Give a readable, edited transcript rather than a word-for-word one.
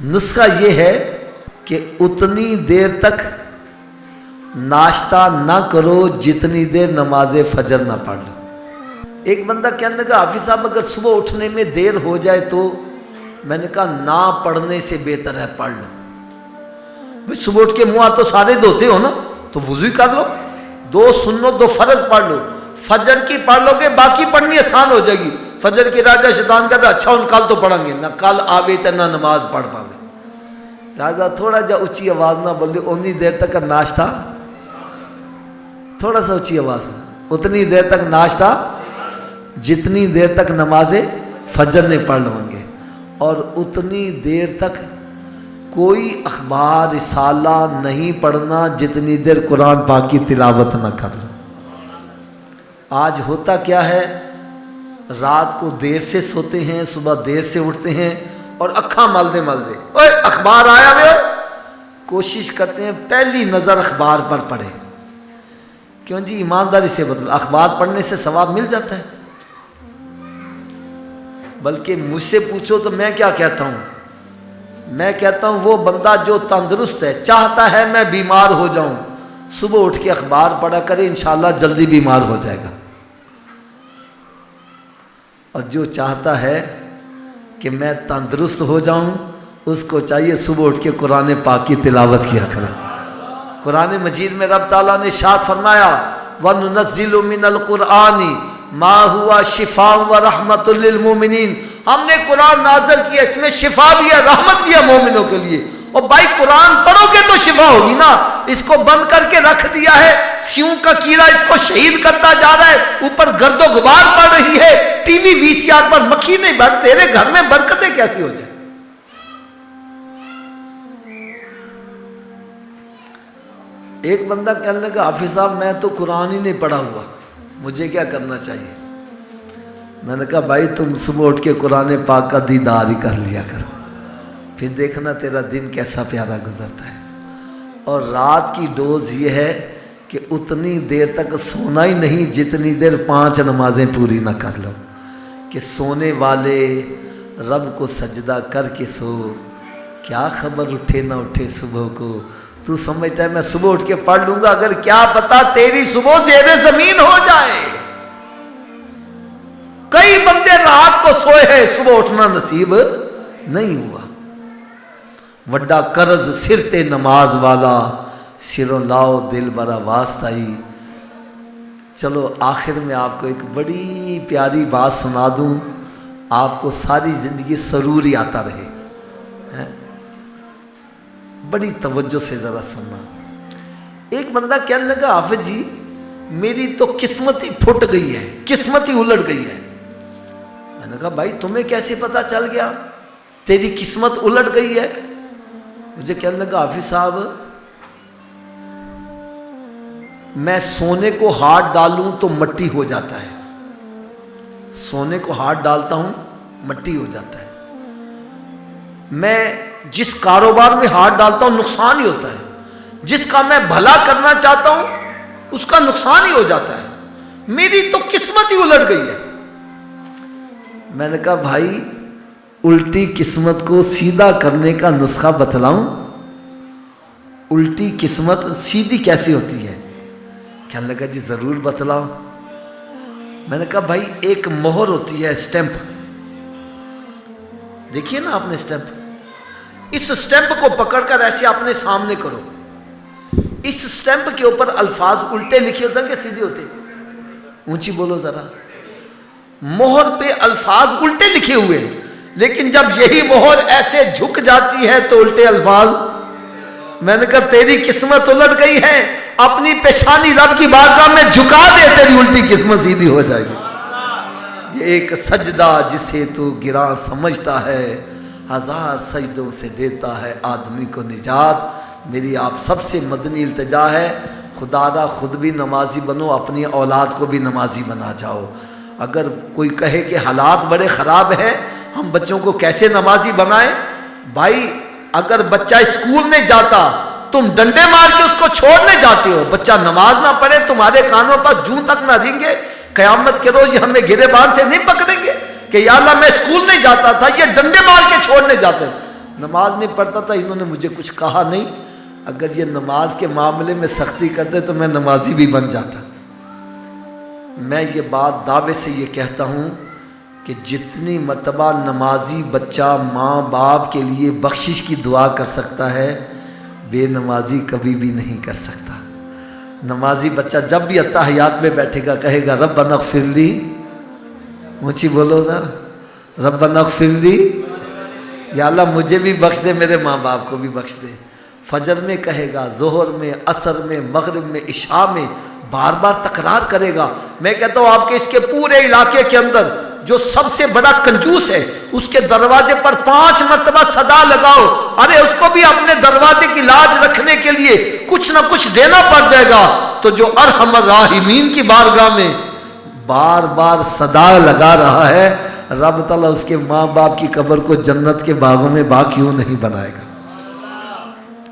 نسخہ یہ ہے کہ اتنی دیر تک ناشتہ نہ کرو جتنی دیر نماز فجر نہ پڑھ لو۔ ایک بندہ کہنے لگا حافظ صاحب اگر صبح اٹھنے میں دیر ہو جائے تو، میں نے کہا نہ پڑھنے سے بہتر ہے پڑھ لو۔ بھئی صبح اٹھ کے منہ ہاتھ تو سارے دھوتے ہو نا، تو وضو ہی کر لو، 2 سنت 2 فرض پڑھ لو۔ فجر کی پڑھ لو گے باقی پڑھنی آسان ہو جائے گی۔ فجر کی راجہ شیطان کہتا اچھا ان کل تو پڑھیں گے، نہ کل آوے تو نہ نماز پڑھ پاوے، لہٰذا تھوڑا جا اچھی آواز نہ بولے، اتنی دیر تک ناشتہ، تھوڑا سا اچھی آواز میں، اتنی دیر تک ناشتہ جتنی دیر تک نماز فجر نہیں پڑھ لوں گے، اور اتنی دیر تک کوئی اخبار رسالہ نہیں پڑھنا جتنی دیر قرآن پاک کی تلاوت نہ کر لو۔ آج ہوتا کیا ہے، رات کو دیر سے سوتے ہیں، صبح دیر سے اٹھتے ہیں، اور اکھاں مل دے اوے اخبار آیا وے، کوشش کرتے ہیں پہلی نظر اخبار پر پڑھے۔ کیوں جی، ایمانداری سے بتلو، اخبار پڑھنے سے ثواب مل جاتا ہے؟ بلکہ مجھ سے پوچھو تو میں کیا کہتا ہوں، میں کہتا ہوں وہ بندہ جو تندرست ہے، چاہتا ہے میں بیمار ہو جاؤں، صبح اٹھ کے اخبار پڑھا کرے، انشاءاللہ جلدی بیمار ہو جائے گا۔ اور جو چاہتا ہے کہ میں تندرست ہو جاؤں، اس کو چاہیے صبح اٹھ کے قرآن پاک کی تلاوت کیا کرے۔ قرآن مجید میں رب تعالیٰ نے ارشاد فرمایا وَنُنَزِّلُ مِنَ الْقُرْآنِ مَا هُوَ شِفَاءٌ وَرَحْمَةٌ لِّلْمُؤْمِنِينَ، ہم نے قرآن نازل کیا، اس میں شفا بھی ہے، رحمت بھی ہے مومنوں کے لیے۔ اور بھائی قرآن پڑھو گے تو شفا ہوگی نا، اس کو بند کر کے رکھ دیا ہے، سیوں کا کیڑا اس کو شہید کرتا جا رہا ہے، اوپر گرد و غبار پڑ رہی ہے، ٹی وی VCR پر مکھی نہیں بیٹھ، تیرے گھر میں برکتیں کیسی ہو جائیں؟ ایک بندہ کہنے لگا حافظ صاحب میں تو قرآن ہی نہیں پڑھا ہوا، مجھے کیا کرنا چاہیے؟ میں نے کہا بھائی تم صبح اٹھ کے قرآن پاک کا دیدار ہی کر لیا کرو، پھر دیکھنا تیرا دن کیسا پیارا گزرتا ہے۔ اور رات کی ڈوز یہ ہے کہ اتنی دیر تک سونا ہی نہیں جتنی دیر 5 نمازیں پوری نہ کر لو، کہ سونے والے رب کو سجدہ کر کے سو، کیا خبر اٹھے نہ اٹھے صبح کو، تو سمجھتا ہے میں صبح اٹھ کے پڑھ لوں گا، اگر کیا پتا تیری صبح زیر زمین ہو جائے۔ کئی بندے رات کو سوئے ہیں، صبح اٹھنا نصیب نہیں ہوا۔ وڈا قرض سر تے نماز والا، سروں لاؤ دل برا واسطائی۔ چلو آخر میں آپ کو ایک بڑی پیاری بات سنا دوں، آپ کو ساری زندگی سرور ہی آتا رہے۔ بڑی توجہ سے ذرا سننا۔ ایک بندہ کہنے لگا حافظ جی میری تو قسمت ہی پھٹ گئی ہے، قسمت ہی الٹ گئی ہے۔ میں نے کہا بھائی تمہیں کیسے پتا چل گیا تیری قسمت الٹ گئی ہے؟ مجھے کہنے لگا حافظ صاحب میں سونے کو ہاتھ ڈالوں تو مٹی ہو جاتا ہے، سونے کو ہاتھ ڈالتا ہوں مٹی ہو جاتا ہے، میں جس کاروبار میں ہاتھ ڈالتا ہوں نقصان ہی ہوتا ہے، جس کا میں بھلا کرنا چاہتا ہوں اس کا نقصان ہی ہو جاتا ہے، میری تو قسمت ہی الٹ گئی ہے۔ میں نے کہا بھائی الٹی قسمت کو سیدھا کرنے کا نسخہ بتلاؤں؟ الٹی قسمت سیدھی کیسی ہوتی ہے؟ کہنے لگا جی ضرور بتلاؤ۔ میں نے کہا بھائی ایک مہر ہوتی ہے سٹیمپ، دیکھیے نا آپ نے سٹیمپ، اس سٹیمپ کو پکڑ کر ایسے اپنے سامنے کرو، اس سٹیمپ کے اوپر الفاظ الٹے لکھے ہوتے ہیں کہ سیدھے ہوتے ہیں؟ اونچی بولو ذرا۔ مہر پہ الفاظ الٹے لکھے ہوئے ہیں، لیکن جب یہی مہر ایسے جھک جاتی ہے تو الٹے الفاظ۔ میں نے کہا تیری قسمت الٹ گئی ہے، اپنی پیشانی رب کی بارگاہ میں جھکا دے، تیری الٹی قسمت سیدھی ہو جائے گی۔ یہ ایک سجدہ جسے تو گراں سمجھتا ہے، 1000 سجدوں سے دیتا ہے آدمی کو نجات۔ میری آپ سب سے مدنی التجا ہے، خدا را خود بھی نمازی بنو، اپنی اولاد کو بھی نمازی بنا جاؤ۔ اگر کوئی کہے کہ حالات بڑے خراب ہیں ہم بچوں کو کیسے نمازی بنائیں، بھائی اگر بچہ اسکول نہیں جاتا تم ڈنڈے مار کے اس کو چھوڑنے جاتے ہو، بچہ نماز نہ پڑھے تمہارے کانوں پر جوں تک نہ رینگے، قیامت کے روز یہ ہمیں گرے بان سے نہیں پکڑیں گے کہ یا اللہ میں اسکول نہیں جاتا تھا، یہ ڈنڈے مار کے چھوڑنے جاتے ہیں۔ نماز نہیں پڑھتا تھا، انہوں نے مجھے کچھ کہا نہیں، اگر یہ نماز کے معاملے میں سختی کرتے تو میں نمازی بھی بن جاتا۔ میں یہ بات دعوے سے یہ کہتا ہوں کہ جتنی مرتبہ نمازی بچہ ماں باپ کے لیے بخشش کی دعا کر سکتا ہے، بے نمازی کبھی بھی نہیں کر سکتا۔ نمازی بچہ جب بھی اتحیات میں بیٹھے گا کہے گا ربنا اغفر لی، اونچی بولو ذرا، ربنا اغفر لی، یا اللہ مجھے بھی بخش دے، میرے ماں باپ کو بھی بخش دے۔ فجر میں کہے گا، ظہر میں، عصر میں، مغرب میں، عشاء میں، بار بار تکرار کرے گا۔ میں کہتا ہوں آپ کے اس کے پورے علاقے کے اندر جو سب سے بڑا کنجوس ہے، اس کے دروازے پر 5 مرتبہ صدا لگاؤ، ارے اس کو بھی اپنے دروازے کی لاج رکھنے کے لیے کچھ نہ کچھ دینا پڑ جائے گا۔ تو جو ارحم الراحمین کی بارگاہ میں بار بار صدا لگا رہا ہے، رب تعالیٰ اس کے ماں باپ کی قبر کو جنت کے باغوں میں باغ کیوں نہیں بنائے گا؟